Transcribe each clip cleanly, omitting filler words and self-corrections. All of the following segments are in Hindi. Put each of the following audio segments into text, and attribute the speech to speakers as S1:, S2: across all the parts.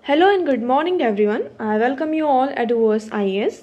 S1: Hello and good morning everyone. I welcome you all at UOS IAS.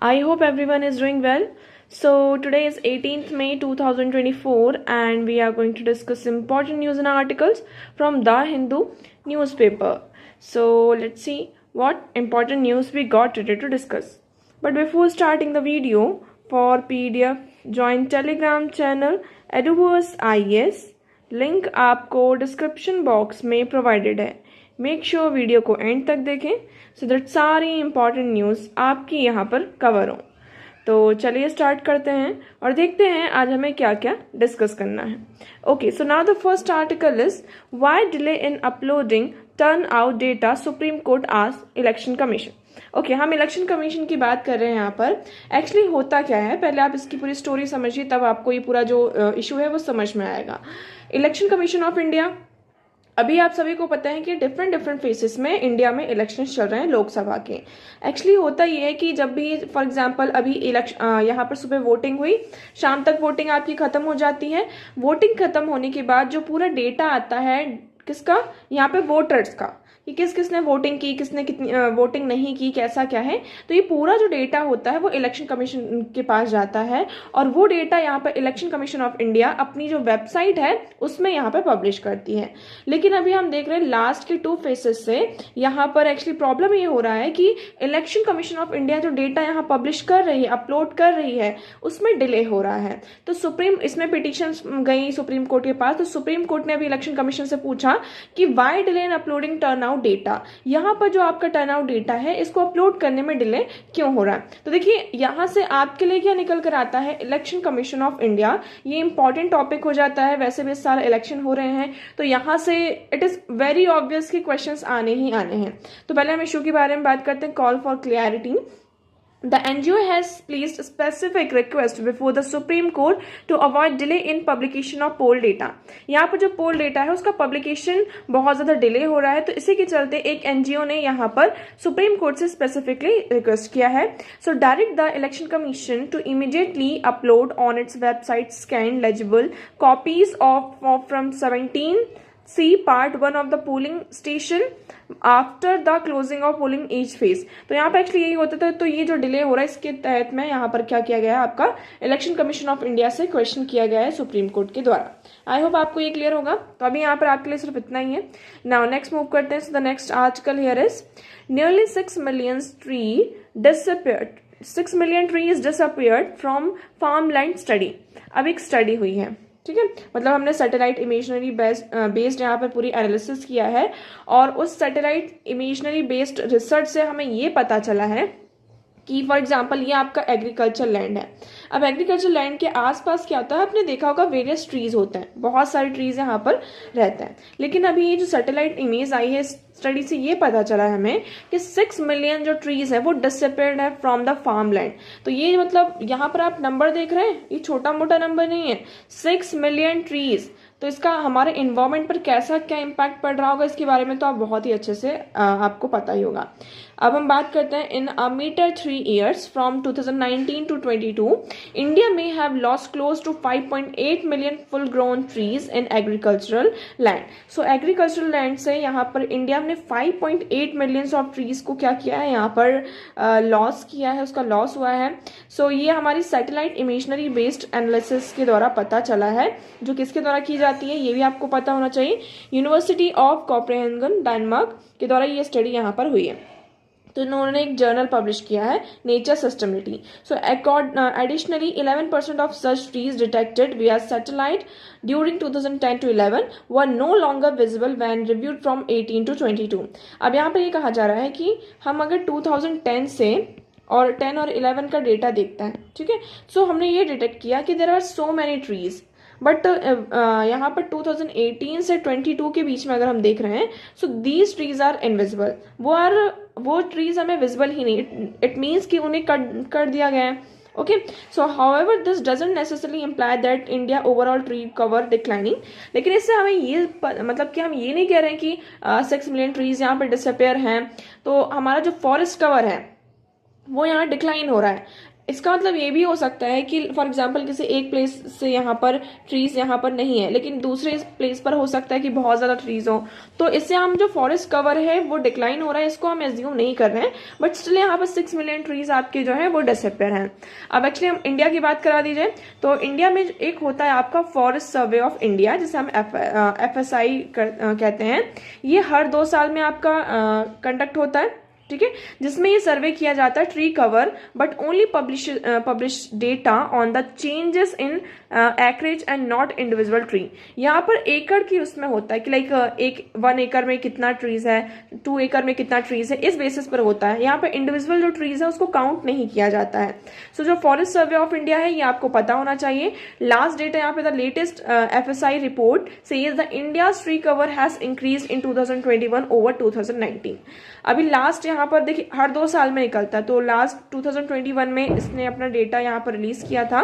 S1: I hope everyone is doing well. So today is 18th May 2024 and we are going to discuss important news and articles from The Hindu newspaper. So let's see what important news we got today to discuss. But before starting the video, for PDF join Telegram channel EduVerse IAS. Link आपको डिस्क्रिप्शन बॉक्स में प्रोवाइडेड है. मेक श्योर वीडियो को एंड तक देखें सो दैट सारी इंपॉर्टेंट न्यूज़ आपकी यहाँ पर कवर हो. तो चलिए स्टार्ट करते हैं और देखते हैं आज हमें क्या क्या डिस्कस करना है. Okay, so now the first article is why delay in uploading turn out data, supreme court asked election commission. Okay, हम इलेक्शन कमीशन की बात कर रहे हैं यहाँ पर. एक्चुअली होता क्या है, पहले आप इसकी पूरी स्टोरी समझिए, तब आपको ये पूरा जो इशू है वो समझ में आएगा. इलेक्शन कमीशन ऑफ इंडिया, अभी आप सभी को पता है कि डिफरेंट फेसेस में इंडिया में इलेक्शन चल रहे हैं लोकसभा के. एक्चुअली होता ये है कि जब भी फॉर एग्जांपल अभी इलेक्शन यहाँ पर सुबह वोटिंग हुई, शाम तक वोटिंग आपकी खत्म हो जाती है. वोटिंग खत्म होने के बाद जो पूरा डेटा आता है किसका, यहाँ पे वोटर्स का, कि किस किसने वोटिंग की, किसने कितनी वोटिंग नहीं की, कैसा क्या है, तो ये पूरा जो डेटा होता है वो इलेक्शन कमीशन के पास जाता है. और वो डेटा यहाँ पर इलेक्शन कमीशन ऑफ इंडिया अपनी जो वेबसाइट है उसमें यहाँ पर पब्लिश करती है. लेकिन अभी हम देख रहे हैं लास्ट के 2 फेसेस से यहाँ पर एक्चुअली प्रॉब्लम ये हो रहा है कि इलेक्शन कमीशन ऑफ इंडिया जो डेटा यहाँ पब्लिश कर रही है, अपलोड कर रही है, उसमें डिले हो रहा है. तो इसमें पिटीशन गई सुप्रीम कोर्ट के पास. तो सुप्रीम कोर्ट ने अभी इलेक्शन कमीशन से पूछा कि why delay in uploading turn data, यहां पर जो आपका टर्न आउट डेटा है इसको अपलोड करने में डिले क्यों हो रहा है. तो देखिए यहां से आपके लिए क्या निकल कर आता है, इलेक्शन कमीशन ऑफ इंडिया. ये इंपॉर्टेंट टॉपिक हो जाता है, वैसे भी इस साल इलेक्शन हो रहे हैं, तो यहां से इट इज वेरी ऑब्वियस कि क्वेश्चंस आने ही आने हैं. तो पहले हम इशू के बारे में बात करते हैं. Call for clarity. The NGO has placed a specific request before the Supreme Court to avoid delay in publication of poll data. यहाँ पर जो poll data है उसका publication बहुत ज़्यादा delay हो रहा है, तो इसी के चलते एक NGO ने यहाँ पर Supreme Court से specifically request किया है. So direct the Election Commission to immediately upload on its website scanned legible copies of from 17C part 1 of the polling station after the closing of polling each phase. तो यहाँ पर एक्चुअली यही होता था. तो ये जो डिले हो रहा है इसके तहत में यहाँ पर क्या किया गया है, आपका इलेक्शन कमीशन ऑफ इंडिया से क्वेश्चन किया गया है सुप्रीम कोर्ट के द्वारा. आई होप आपको ये क्लियर होगा. तो अभी यहाँ पर आपके लिए सिर्फ इतना ही है. नाउ नेक्स्ट मूव करते हैं. The next article here is nearly 6 million tree disappeared. 6 million trees disappeared from farmland study. अब एक स्टडी हुई है, ठीक है, मतलब हमने सैटेलाइट इमेजनरी बेस्ड यहाँ पर पूरी एनालिसिस किया है और उस सैटेलाइट इमेजनरी बेस्ड रिसर्च से हमें ये पता चला है कि फॉर एग्जांपल ये आपका एग्रीकल्चर लैंड है. अब एग्रीकल्चर लैंड के आसपास क्या होता है, आपने देखा होगा वेरियस ट्रीज होते हैं, बहुत सारे ट्रीज यहाँ पर रहते हैं. लेकिन अभी ये जो सैटेलाइट इमेज आई है स्टडी से ये पता चला है हमें कि 6 मिलियन जो ट्रीज है वो डिसअपियर्ड है फ्रॉम द फार्म लैंड. तो ये मतलब यहाँ पर आप नंबर देख रहे हैं, ये छोटा मोटा नंबर नहीं है, 6 मिलियन ट्रीज. तो इसका हमारे इन्वायरमेंट पर कैसा क्या इम्पैक्ट पड़ रहा होगा इसके बारे में तो आप बहुत ही अच्छे से आपको पता ही होगा. अब हम बात करते हैं. In a matter 3 years from 2019 to 22 India में have lost close to 5.8 million full grown trees in agricultural land. So agricultural land से यहाँ पर इंडिया ने 5.8 मिलियन ऑफ ट्रीज को क्या किया है, यहाँ पर लॉस किया है, उसका लॉस हुआ है. सो ये हमारी सैटेलाइट इमेजनरी बेस्ड एनालिसिस के द्वारा पता चला है, जो किसके द्वारा की जाती है ये भी आपको पता होना चाहिए. यूनिवर्सिटी ऑफ कोपेनहेगन डेनमार्क के द्वारा ये स्टडी यहाँ पर हुई है. तो इन्होंने एक जर्नल पब्लिश किया है, Nature Sustainability. So additionally 11% of such trees detected via satellite during 2010 to 11 were no longer visible when reviewed from 18 to 22. अब यहाँ पर ये कहा जा रहा है कि हम अगर 2010 से और 10 और 11 का डेटा देखते हैं, ठीक है, सो हमने ये डिटेक्ट किया कि there are so many trees. But यहाँ पर 2018 से 22 के बीच में अगर हम देख रहे हैं, so these trees are invisible. वो ट्रीज हमें विजिबल ही नहीं, इट मीन्स कि उन्हें कट कर दिया गया है. Okay, so however this doesn't necessarily imply that India overall tree cover declining. लेकिन इससे हमें ये मतलब कि हम ये नहीं कह रहे हैं कि 6 मिलियन ट्रीज यहाँ पर डिसअपियर हैं, तो हमारा जो फॉरेस्ट कवर है वो यहाँ डिक्लाइन हो रहा है. इसका मतलब ये भी हो सकता है कि फॉर एग्जांपल किसी एक प्लेस से यहाँ पर ट्रीज यहाँ पर नहीं है, लेकिन दूसरे प्लेस पर हो सकता है कि बहुत ज़्यादा ट्रीज हो, तो इससे हम जो फॉरेस्ट कवर है वो डिक्लाइन हो रहा है, इसको हम एज्यूम नहीं कर रहे हैं, बट स्टिल यहाँ पर 6 मिलियन ट्रीज आपके जो है वो डिसअपियर हैं। अब एक्चुअली हम इंडिया की बात करा दीजिए, तो इंडिया में एक होता है आपका फॉरेस्ट सर्वे ऑफ इंडिया, जिसे हम FSI कहते हैं। ये हर 2 साल में आपका कंडक्ट होता है, ठीक है, जिसमें ये सर्वे किया जाता है tree cover, but only publish data on the changes in acreage and not individual tree. यहाँ पर एकड़ की उसमें होता है कि लाइक 1 एकड़ में कितना ट्रीज है, 2 एकड़ में कितना ट्रीज है, इस बेसिस पर होता है। यहाँ पर इंडिविजुअल जो ट्रीज है उसको काउंट नहीं किया जाता है। सो जो फॉरेस्ट सर्वे ऑफ इंडिया है ये आपको पता होना चाहिए। लास्ट डेट है यहाँ पे the latest FSI report says the India's tree cover has increased in 2021 over 2019। अभी लास्ट यहाँ पर देखिए हर 2 साल में निकलता है, तो लास्ट 2021 में इसने अपना डेटा यहाँ पर रिलीज किया था,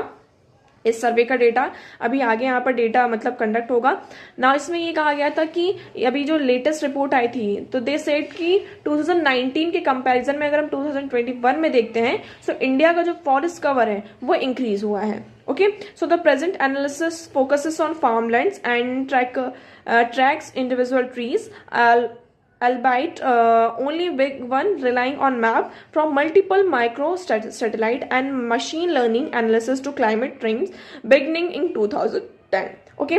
S1: इस सर्वे का डेटा। अभी आगे यहाँ पर डेटा मतलब कंडक्ट होगा ना। इसमें ये कहा गया था कि अभी जो लेटेस्ट रिपोर्ट आई थी, तो दे सेड कि 2019 के कंपैरिजन में अगर हम 2021 में देखते हैं, सो इंडिया का जो फॉरेस्ट कवर है वो इंक्रीज हुआ है। Okay, so the present analysis focuses on farmlands and tracks individual trees, albeit only big one relying on map from multiple micro satellite and machine learning analysis to climate trends beginning in 2010। Okay,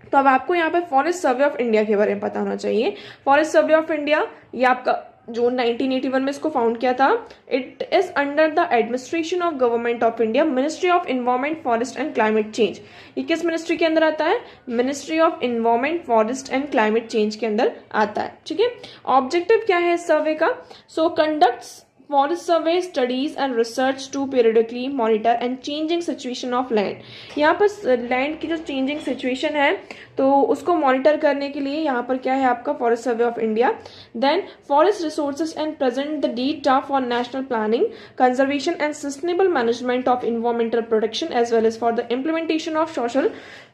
S1: तो अब आपको यहाँ पे फॉरेस्ट सर्वे ऑफ इंडिया के बारे में पता होना चाहिए। फॉरेस्ट सर्वे ऑफ इंडिया ये आपका जून 1981 में इसको फाउंड किया था। It is under the administration of government of India, ministry of environment forest and climate change. ये किस मिनिस्ट्री के अंदर आता है? Ministry of environment forest and climate change के अंदर आता है। ठीक है, ऑब्जेक्टिव क्या है इस सर्वे का? So conducts forest survey studies and research to periodically monitor and changing situation of land. यहाँ पर लैंड की जो चेंजिंग सिचुएशन है तो उसको मॉनिटर करने के लिए यहाँ पर क्या है आपका Forest Survey of India. Then forest resources and present the data for national planning, conservation and sustainable management of environmental protection as well as for the implementation of social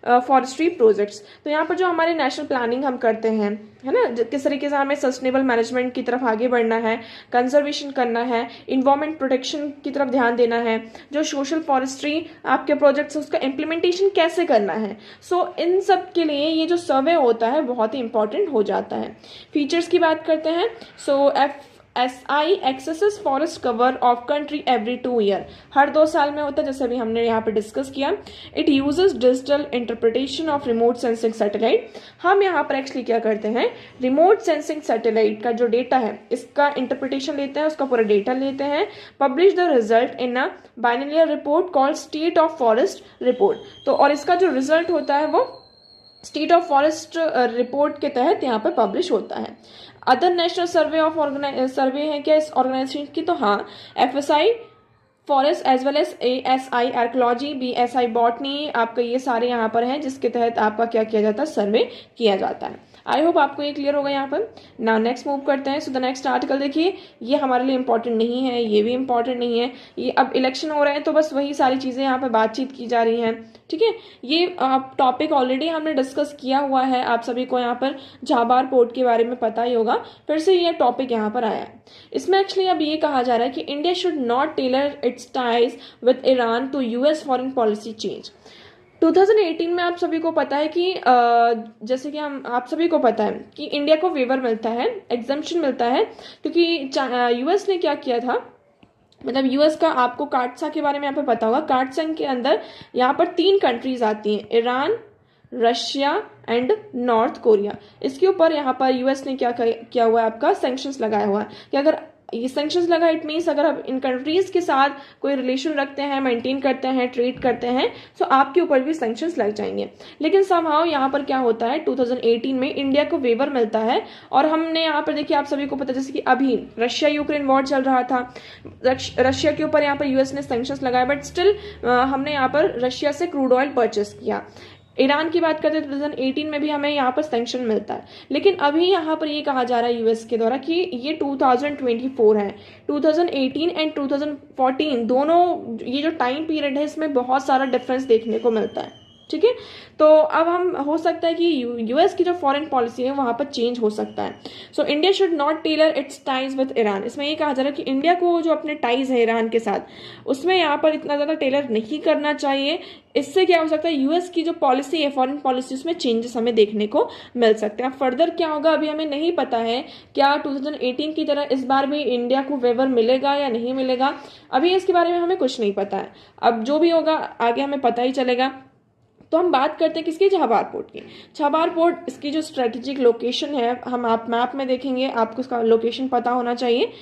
S1: forestry projects. तो यहाँ पर जो हमारे नेशनल प्लानिंग हम करते हैं, है ना, किस तरीके से हमें सस्टेनेबल मैनेजमेंट की तरफ आगे बढ़ना है, कंजर्वेशन करना है, इन्वायरमेंट प्रोटेक्शन की तरफ ध्यान देना है, जो सोशल फॉरेस्ट्री आपके प्रोजेक्ट्स उसका इम्प्लीमेंटेशन कैसे करना है। सो इन सब के लिए ये जो सर्वे होता है बहुत ही इंपॉर्टेंट हो जाता है। फीचर्स की बात करते हैं। So FSI assesses forest cover of country every 2 year, हर 2 साल में होता है, जैसे अभी हमने यहाँ पे डिस्कस किया। It uses digital interpretation of remote sensing satellite. हम यहाँ पर एक्चुअली क्या करते हैं, रिमोट सेंसिंग सैटेलाइट का जो डेटा है इसका इंटरप्रिटेशन लेते हैं, उसका पूरा डेटा लेते हैं, publish the result in a binomial report called state of forest report. तो और इसका जो रिजल्ट होता है वो स्टेट ऑफ फॉरेस्ट रिपोर्ट के तहत यहाँ पर पब्लिश होता है। Other national survey of survey है क्या इस ऑर्गेनाइजेशन की? तो हाँ, FSI forest as well as ASI archaeology, BSI botany, आपका ये सारे यहाँ पर हैं जिसके तहत आपका क्या किया जाता है, सर्वे किया जाता है। आई होप आपको ये क्लियर होगा यहाँ पर। ना नेक्स्ट मूव करते हैं। सो द नेक्स्ट आर्टिकल देखिए, ये हमारे लिए इंपॉर्टेंट नहीं है, ये भी इंपॉर्टेंट नहीं है, ये अब इलेक्शन हो रहे हैं तो बस वही सारी चीज़ें यहाँ पर बातचीत की जा रही हैं। ठीक है, ये टॉपिक ऑलरेडी हमने डिस्कस किया हुआ है, आप सभी को यहाँ पर झाबार पोर्ट के बारे में पता ही होगा, फिर से ये टॉपिक यहाँ पर आया है। इसमें एक्चुअली अब ये कहा जा रहा है कि India should not tailor its ties with Iran to US foreign policy change. 2018 में आप सभी को पता है कि जैसे कि आप सभी को पता है कि इंडिया को वेवर मिलता है, एग्जम्पशन मिलता है, क्योंकि US ने क्या किया था, मतलब US का आपको कार्टसा के बारे में यहाँ पे पता होगा। कार्टसा के अंदर यहाँ पर 3 कंट्रीज आती हैं, Iran, Russia and north Korea. इसके ऊपर यहाँ पर US ने क्या किया हुआ है, आपका सैंक्शंस लगाया हुआ है कि अगर ये सैंक्शंस लगा, इट मीन्स अगर आप इन कंट्रीज के साथ कोई रिलेशन रखते हैं, मेंटेन करते हैं, ट्रेड करते हैं, तो आपके ऊपर भी सैंक्शंस लग जाएंगे। लेकिन समहाउ यहाँ पर क्या होता है, 2018 में इंडिया को वेवर मिलता है, और हमने यहाँ पर देखिए आप सभी को पता है जैसे कि अभी रशिया यूक्रेन वॉर चल रहा था, रशिया के ऊपर यहाँ पर US ने सैंक्शंस लगाए, बट स्टिल हमने यहाँ पर रशिया से क्रूड ऑयल परचेस किया। ईरान की बात करते हैं 2018 में भी हमें यहाँ पर सैंक्शन मिलता है, लेकिन अभी यहाँ पर ये कहा जा रहा है US के द्वारा कि ये 2024 है। 2018 एंड 2014 दोनों ये जो टाइम पीरियड है इसमें बहुत सारा डिफरेंस देखने को मिलता है। ठीक है। तो अब हम हो सकता है कि यूएस की जो फॉरेन पॉलिसी है वहां पर चेंज हो सकता है। So India should not tailor its ties with Iran. इसमें ये कहा जा रहा है कि इंडिया को जो अपने टाइज है ईरान के साथ उसमें यहाँ पर इतना ज्यादा टेलर नहीं करना चाहिए। इससे क्या हो सकता है, यूएस की जो पॉलिसी है फॉरेन पॉलिसी उसमें चेंजेस हमें देखने को मिल सकते हैं। फर्दर क्या होगा अभी हमें नहीं पता है, क्या 2018 की तरह इस बार भी इंडिया को वेवर मिलेगा या नहीं मिलेगा, अभी इसके बारे में हमें कुछ नहीं पता है। अब जो भी होगा आगे हमें पता ही चलेगा। तो हम बात करते हैं किसकी, झाबार पोर्ट की। झाबार पोर्ट इसकी जो स्ट्रेटेजिक लोकेशन है, हम आप मैप में देखेंगे, आपको इसका लोकेशन पता होना चाहिए।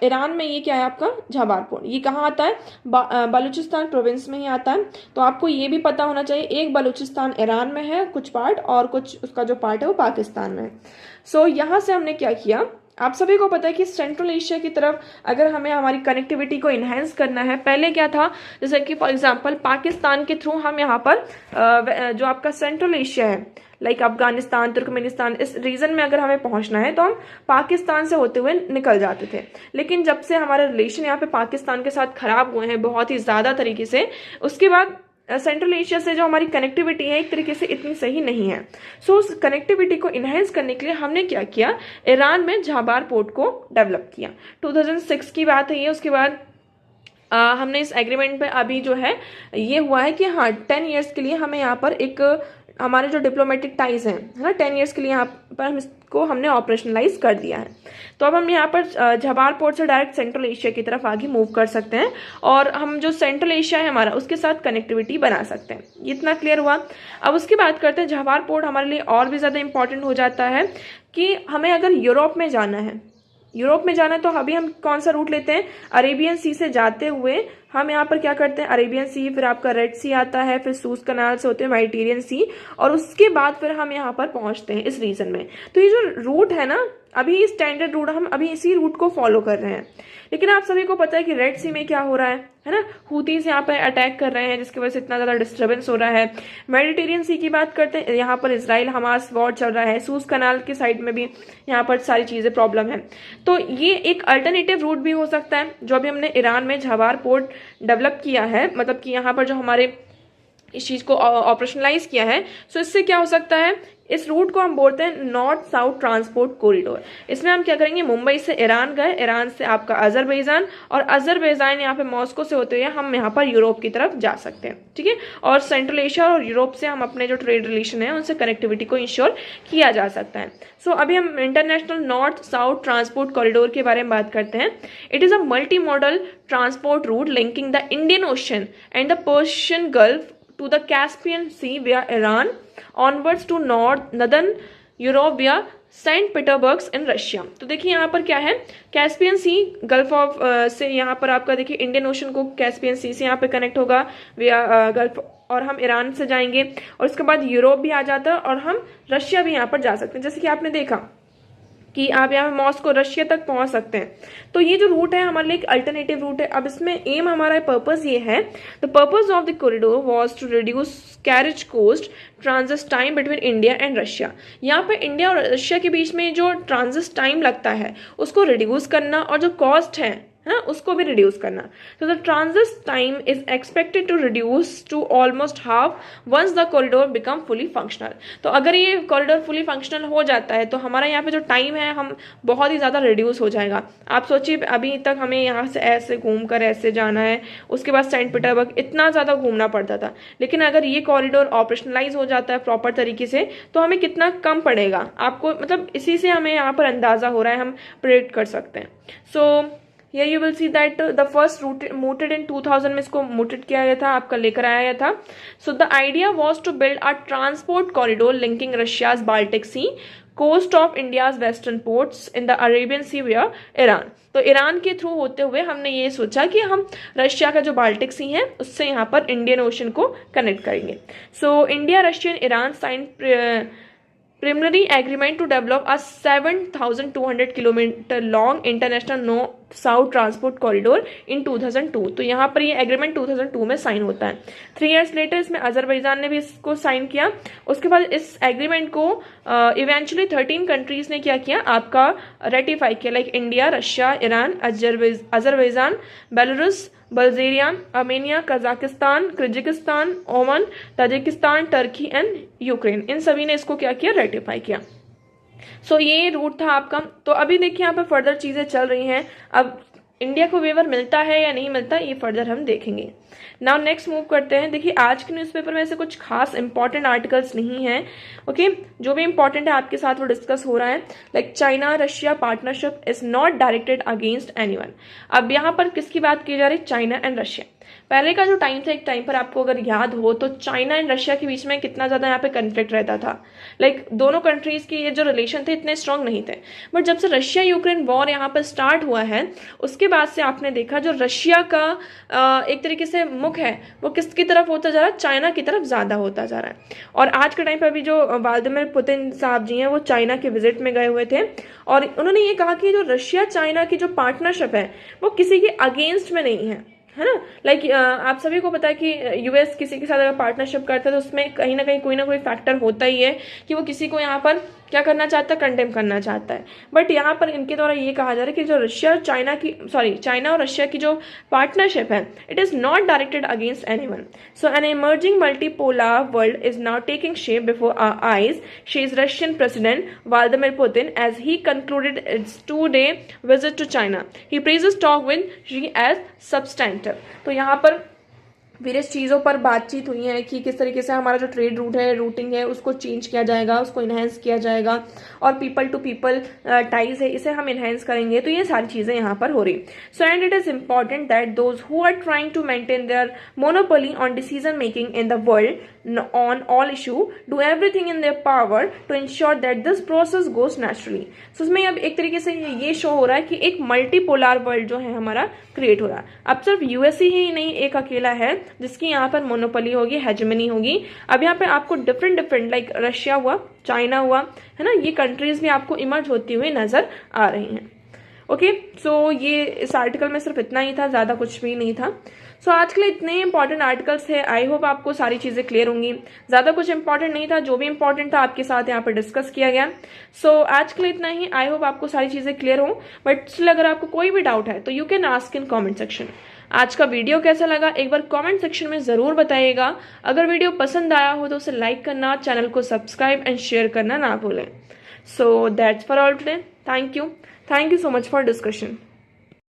S1: ईरान में ये क्या है आपका झाबार पोर्ट, ये कहाँ आता है, बलूचिस्तान प्रोविंस में ही आता है। तो आपको ये भी पता होना चाहिए, एक बलूचिस्तान ईरान में है कुछ पार्ट, और कुछ उसका जो पार्ट है वो पाकिस्तान में है। यहाँ से हमने क्या किया, आप सभी को पता है कि सेंट्रल एशिया की तरफ अगर हमें हमारी कनेक्टिविटी को इन्हेंस करना है, पहले क्या था, जैसे कि फॉर एग्जांपल पाकिस्तान के थ्रू हम यहाँ पर जो आपका सेंट्रल एशिया है लाइक अफगानिस्तान, तुर्कमेनिस्तान, इस रीजन में अगर हमें पहुंचना है तो हम पाकिस्तान से होते हुए निकल जाते थे। लेकिन जब से हमारे रिलेशन यहाँ पे पाकिस्तान के साथ खराब हुए हैं बहुत ही ज्यादा तरीके से, उसके बाद सेंट्रल एशिया से जो हमारी कनेक्टिविटी है एक तरीके से इतनी सही नहीं है। उस कनेक्टिविटी को इनहेंस करने के लिए हमने क्या किया, ईरान में झाबार पोर्ट को डेवलप किया। 2006 की बात है ये। उसके बाद हमने इस एग्रीमेंट पे अभी जो है ये हुआ है कि हाँ 10 ईयर्स के लिए हमें यहाँ पर एक हमारे जो डिप्लोमेटिक टाइज हैं है ना, 10 ईयर्स के लिए यहाँ पर हम इसको हमने ऑपरेशनलाइज कर दिया है। तो अब हम यहाँ पर झाबार पोर्ट से डायरेक्ट सेंट्रल एशिया की तरफ आगे मूव कर सकते हैं और हम जो सेंट्रल एशिया है हमारा उसके साथ कनेक्टिविटी बना सकते हैं। ये इतना क्लियर हुआ। अब उसकी बात करते हैं, झाबार पोर्ट हमारे लिए और भी ज़्यादा इंपॉर्टेंट हो जाता है कि हमें अगर यूरोप में जाना है, तो अभी हम कौन सा रूट लेते हैं, अरेबियन सी से जाते हुए हम यहाँ पर क्या करते हैं, अरेबियन सी, फिर आपका रेड सी आता है, फिर सूज कनाल से होते हैं मेडिटेरियन सी, और उसके बाद फिर हम यहाँ पर पहुंचते हैं इस रीजन में। तो ये जो रूट है ना, अभी स्टैंडर्ड रूट, हम अभी इसी रूट को फॉलो कर रहे हैं। लेकिन आप सभी को पता है कि रेड सी में क्या हो रहा है ना, हूतीस यहाँ पर अटैक कर रहे हैं जिसकी वजह से इतना ज्यादा डिस्टर्बेंस हो रहा है। मेडिटेरियन सी की बात करते हैं, यहाँ पर इसराइल हमास वॉर चल रहा है, सूज कनाल की साइड में भी यहाँ पर सारी चीजें प्रॉब्लम है। तो ये एक अल्टरनेटिव रूट भी हो सकता है जो अभी हमने ईरान में झाबार पोर्ट डेवलप किया है, मतलब कि यहाँ पर जो हमारे इस चीज को ऑपरेशनलाइज किया है। सो इससे क्या हो सकता है, इस रूट को हम बोलते हैं नॉर्थ साउथ ट्रांसपोर्ट कॉरिडोर। इसमें हम क्या करेंगे, मुंबई से ईरान गए, ईरान से आपका अजरबैजान, और अजरबैजान यहाँ पे मॉस्को से होते हुए हम यहाँ पर यूरोप की तरफ जा सकते हैं। ठीक है, और सेंट्रल एशिया और यूरोप से हम अपने जो ट्रेड रिलेशन है उनसे कनेक्टिविटी को इंश्योर किया जा सकता है। सो अभी हम International North South Transport Corridor के बारे में बात करते हैं। It is a multimodal transport route linking the Indian Ocean and the Persian Gulf to the Caspian Sea via Iran onwards to northern Europe via Saint Petersburg in Russia. तो देखिए यहाँ पर क्या है, कैस्पियन सी, गल्फ ऑफ से यहाँ पर आपका देखिए इंडियन ओशन को कैस्पियन सी से यहाँ पे कनेक्ट होगा विया गल्फ, और हम ईरान से जाएंगे और उसके बाद यूरोप भी आ जाता है और हम रशिया भी यहाँ पर जा सकते हैं। जैसे कि आपने देखा कि आप यहाँ मॉस्को रशिया तक पहुंच सकते हैं। तो ये जो रूट है हमारे लिए एक अल्टरनेटिव रूट है। अब इसमें एम हमारा पर्पस ये है, the purpose of the corridor was to reduce carriage cost transit time between India and Russia. यहाँ पे इंडिया और रशिया के बीच में जो ट्रांजिट टाइम लगता है उसको रिड्यूस करना, और जो कॉस्ट है ना उसको भी रिड्यूस करना। तो the transit time is expected to reduce to almost half once the corridor become fully functional. तो अगर ये कॉरिडोर फुली फंक्शनल हो जाता है तो हमारा यहाँ पे जो टाइम है हम बहुत ही ज़्यादा रिड्यूस हो जाएगा। आप सोचिए अभी तक हमें यहाँ से ऐसे घूम कर ऐसे जाना है, उसके बाद सेंट पीटरबर्ग, इतना ज़्यादा घूमना पड़ता था। लेकिन अगर ये कॉरिडोर ऑपरेशनलाइज हो जाता है प्रॉपर तरीके से तो हमें कितना कम पड़ेगा, आपको मतलब इसी से हमें यहाँ पर अंदाजा हो रहा है, हम प्रेडिक्ट कर सकते हैं। सो here you will see that the first mooted in 2000 में इसको mooted किया गया था, आपका लेकर आया गया था। So the idea was to build a transport corridor linking Russia's Baltic Sea, coast of India's western ports in the Arabian Sea via Iran। तो ईरान के थ्रू होते हुए हमने ये सोचा कि हम रशिया का जो बाल्टिक सी है उससे यहाँ पर इंडियन ओशन को कनेक्ट करेंगे। So India, Russia and Iran sign preliminary agreement to develop a 7,200 kilometre long International North South Transport Corridor in 2002। तो यहाँ पर ये एग्रीमेंट 2002 में साइन होता है। 3 years लेटर इसमें अजरबैजान ने भी इसको साइन किया। उसके बाद इस एग्रीमेंट को इवेंचुअली 13 कंट्रीज ने क्या किया, आपका रेटिफाई किया, like India, Russia, Iran, Azerbaijan, Belarus, Bulgaria, Armenia, Kazakhstan, Kyrgyzstan, Oman, Tajikistan, Turkey and Ukraine, इन सभी ने इसको क्या किया, रेटिफाई किया। सो ये रूट था आपका। तो अभी देखिए यहाँ पे फर्दर चीजें चल रही हैं। अब इंडिया को वेवर मिलता है या नहीं मिलता, ये फर्दर हम देखेंगे। नाउ नेक्स्ट मूव करते हैं। देखिए आज के न्यूज़पेपर में ऐसे कुछ खास इंपॉर्टेंट आर्टिकल्स नहीं है। ओके, जो भी इंपॉर्टेंट है आपके साथ वो डिस्कस हो रहा है। Like China Russia partnership is not directed against anyone. अब यहाँ पर किसकी बात की जा रही है, चाइना एंड रशिया। पहले का जो टाइम था, एक टाइम पर आपको अगर याद हो तो चाइना एंड रशिया के बीच में कितना ज्यादा यहाँ पे कन्फ्लिक्ट रहता था। लाइक दोनों कंट्रीज के ये जो रिलेशन थे इतने स्ट्रांग नहीं थे। बट जब से रशिया यूक्रेन वॉर यहाँ पर स्टार्ट हुआ है, उसके बाद से आपने देखा जो रशिया का एक तरीके से मुख है वो किसकी तरफ होता जा रहा है, चाइना की तरफ ज्यादा होता जा रहा है। और आज के टाइम पर अभी जो व्लादिमीर पुतिन साहब जी हैं वो चाइना के विजिट में गए हुए थे और उन्होंने ये कहा कि जो रशिया चाइना की जो पार्टनरशिप है वो किसी के अगेंस्ट में नहीं है ना। लाइक आप सभी को पता है कि यूएस किसी के साथ अगर पार्टनरशिप करता है तो उसमें कहीं ना कहीं कोई ना कोई फैक्टर होता ही है कि वो किसी को यहाँ पर क्या करना चाहता है, कंडेम करना चाहता है। बट यहाँ पर इनके द्वारा ये कहा जा रहा है कि जो रशिया चाइना की चाइना और रशिया की जो पार्टनरशिप है it is not directed against anyone. So an emerging multipolar world is now taking shape before our eyes, says Russian president Vladimir Putin as he concluded its 2-day visit to China. He praises talk with Xi as substantive. तो यहाँ पर वेरियस चीज़ों पर बातचीत हुई है कि किस तरीके से हमारा जो ट्रेड रूट है, रूटिंग है, उसको चेंज किया जाएगा, उसको इन्हेंस किया जाएगा और पीपल टू पीपल टाइज है इसे हम इन्हेंस करेंगे। तो ये सारी चीज़ें यहाँ पर हो रही। So and it is important that those who are trying to maintain their monopoly on decision making in the world on all issue do everything in their power to ensure that this process goes naturally। so इसमें अब एक तरीके से ये शो हो रहा है कि एक मल्टीपोलर वर्ल्ड जो है हमारा क्रिएट हो रहा है। अब सिर्फ यूएसए ही नहीं एक अकेला है जिसकी यहाँ पर मोनोपोली होगी, हेजेमनी होगी। अब यहाँ पे आपको डिफरेंट लाइक रशिया हुआ, चाइना हुआ, है ना, ये कंट्रीज भी आपको इमर्ज होती हुई नजर आ रही हैं। ओके, सो ये इस आर्टिकल में सिर्फ इतना ही था, ज्यादा कुछ भी नहीं था। सो आज के लिए इतने इंपॉर्टेंट आर्टिकल्स थे। आई होप आपको सारी चीजें क्लियर होंगी। ज्यादा कुछ इंपॉर्टेंट नहीं था, जो भी इंपॉर्टेंट था आपके साथ यहाँ पर डिस्कस किया गया। सो आज के लिए इतना ही। आई होप आपको सारी चीजें क्लियर हो। बट स्टिल अगर आपको कोई भी डाउट है तो you can ask in comment section. आज का वीडियो कैसा लगा एक बार कमेंट सेक्शन में जरूर बताइएगा। अगर वीडियो पसंद आया हो तो उसे लाइक करना, चैनल को सब्सक्राइब एंड शेयर करना ना भूलें। So that's for all today. Thank you so much for discussion.